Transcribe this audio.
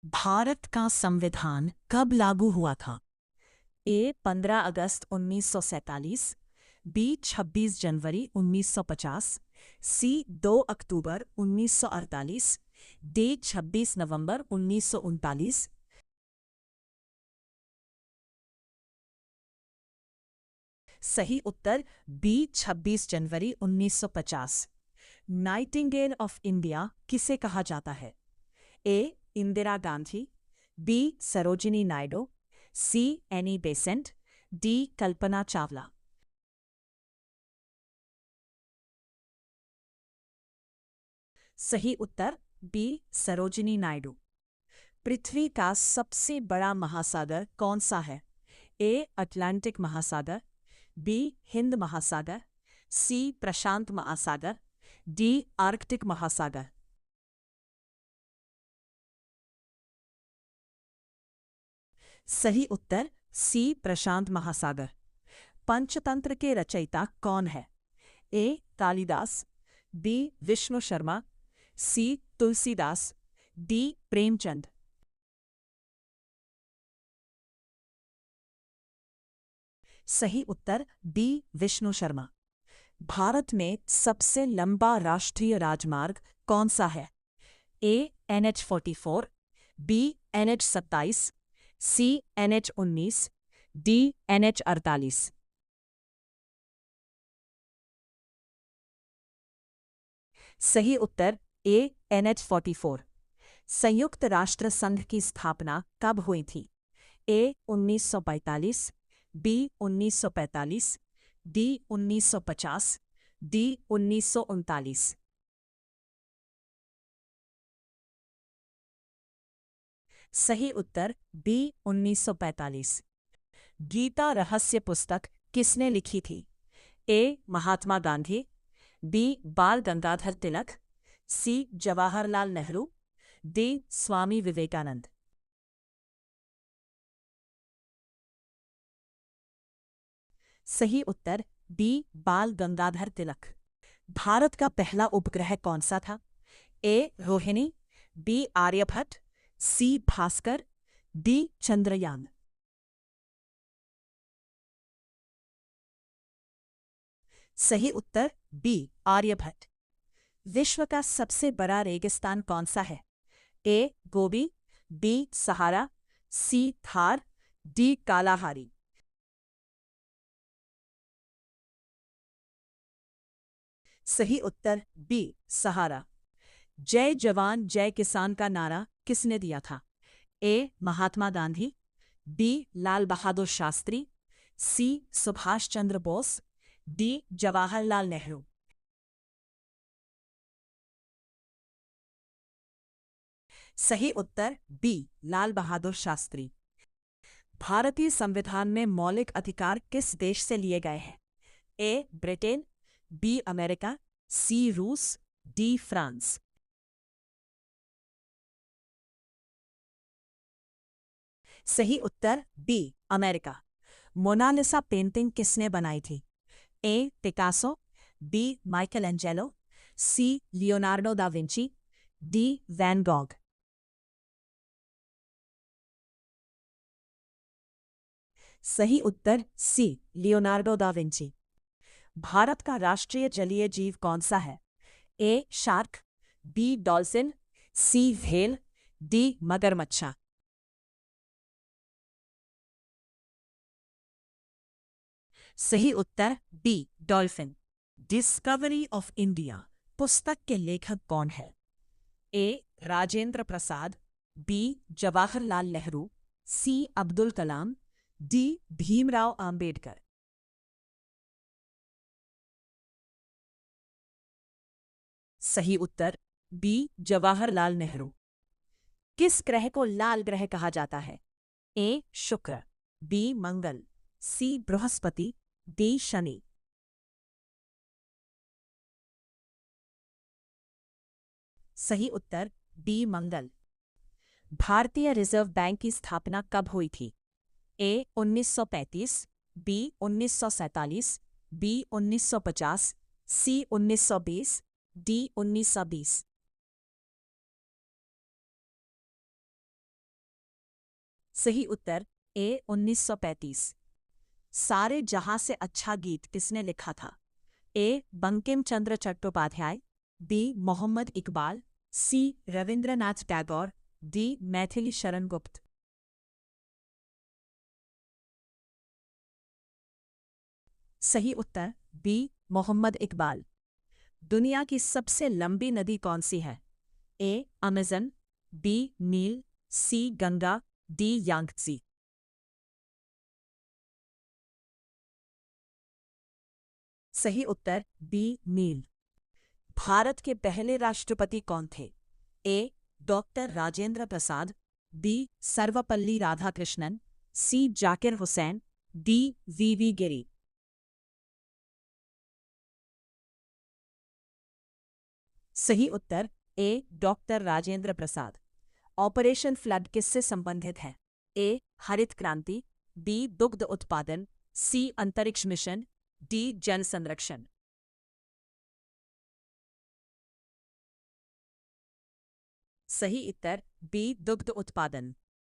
भारत का संविधान कब लागू हुआ था? ए 15 अगस्त 1947, बी 26 जनवरी 1950, सी 2 अक्टूबर 1948, डी 26 नवंबर 1939। सही उत्तर बी 26 जनवरी 1950। नाइटिंगेल ऑफ इंडिया किसे कहा जाता है? A Indira Gandhi, B Sarojini Naidu, C Annie Besant, D Kalpana Chawla. सही उत्तर बी सरोजिनी नायडू। पृथ्वी का सबसे बड़ा महासागर कौन सा है? ए अटलांटिक महासागर, बी हिंद महासागर, सी प्रशांत महासागर, डी आर्कटिक महासागर। सही उत्तर सी प्रशांत महासागर। पंचतंत्र के रचयिता कौन है? ए कालिदास, बी विष्णु शर्मा, सी तुलसीदास, डी प्रेमचंद। सही उत्तर बी विष्णु शर्मा। भारत में सबसे लंबा राष्ट्रीय राजमार्ग कौन सा है? ए NH-44, बी NH-27, सी NH-19, डी NH-48। सही उत्तर ए NH-44। संयुक्त राष्ट्र संघ की स्थापना कब हुई थी? ए 1945, बी 1945, डी 1950, डी 1939। सही उत्तर बी 1945। गीता रहस्य पुस्तक किसने लिखी थी? ए महात्मा गांधी, बी बाल गंगाधर तिलक, सी जवाहरलाल नेहरू, डी स्वामी विवेकानंद। सही उत्तर बी बाल गंगाधर तिलक। भारत का पहला उपग्रह कौन सा था? ए रोहिणी, बी आर्यभट्ट, सी भास्कर, डी चंद्रयान। सही उत्तर बी आर्यभट्ट। विश्व का सबसे बड़ा रेगिस्तान कौन सा है? ए गोबी, बी सहारा, सी थार, डी कालाहारी। सही उत्तर बी सहारा। जय जवान जय किसान का नारा किसने दिया था? ए महात्मा गांधी, बी लाल बहादुर शास्त्री, सी सुभाष चंद्र बोस, डी जवाहरलाल नेहरू। सही उत्तर बी लाल बहादुर शास्त्री। भारतीय संविधान में मौलिक अधिकार किस देश से लिए गए हैं? A Britain, B America, C रूस, डी फ्रांस। सही उत्तर बी अमेरिका। मोनालिसा पेंटिंग किसने बनाई थी? A Picasso, B Michael Angelo, C Leonardo da Vinci, D Van Gogh. सही उत्तर C Leonardo da Vinci. Bharat का राष्ट्रीय जलीय जीव कौन सा है? A shark, B dolphin, C whale, D मगरमच्छा। सही उत्तर B dolphin. Discovery of India पुस्तक के लेखक कौन है? A Rajendra Prasad, B Jawaharlal Nehru, C Abdul Kalam, D Bhimrao Ambedkar. सही उत्तर बी जवाहरलाल नेहरू। किस ग्रह को लाल ग्रह कहा जाता है? ए शुक्र, बी मंगल, सी बृहस्पति, डी शनि। सही उत्तर बी मंगल। भारतीय रिजर्व बैंक की स्थापना कब हुई थी? ए 1935, बी 1947, बी 1950, सी 1920, डी 1920। सही उत्तर ए 1935। सारे जहां से अच्छा गीत किसने लिखा था? ए बंकिम चंद्र चट्टोपाध्याय, बी मोहम्मद इकबाल, सी रविंद्रनाथ टैगोर, डी मैथिली शरण गुप्त। सही उत्तर बी मोहम्मद इकबाल। दुनिया की सबसे लंबी नदी कौन सी है? ए अमेजन, बी नील, सी गंगा, डी यांगत्सी। सही उत्तर बी नील। भारत के पहले राष्ट्रपति कौन थे? A doctor Rajendra Prasad, B Sarvepalli Radhakrishnan, C Zakir Hussain, D V Giri. सही उत्तर A doctor Rajendra Prasad. Operation flood किससे संबंधित है? ए हरित क्रांति, बी दुग्ध उत्पादन, सी अंतरिक्ष मिशन, डी जल संरक्षण। सही उत्तर बी दुग्ध उत्पादन।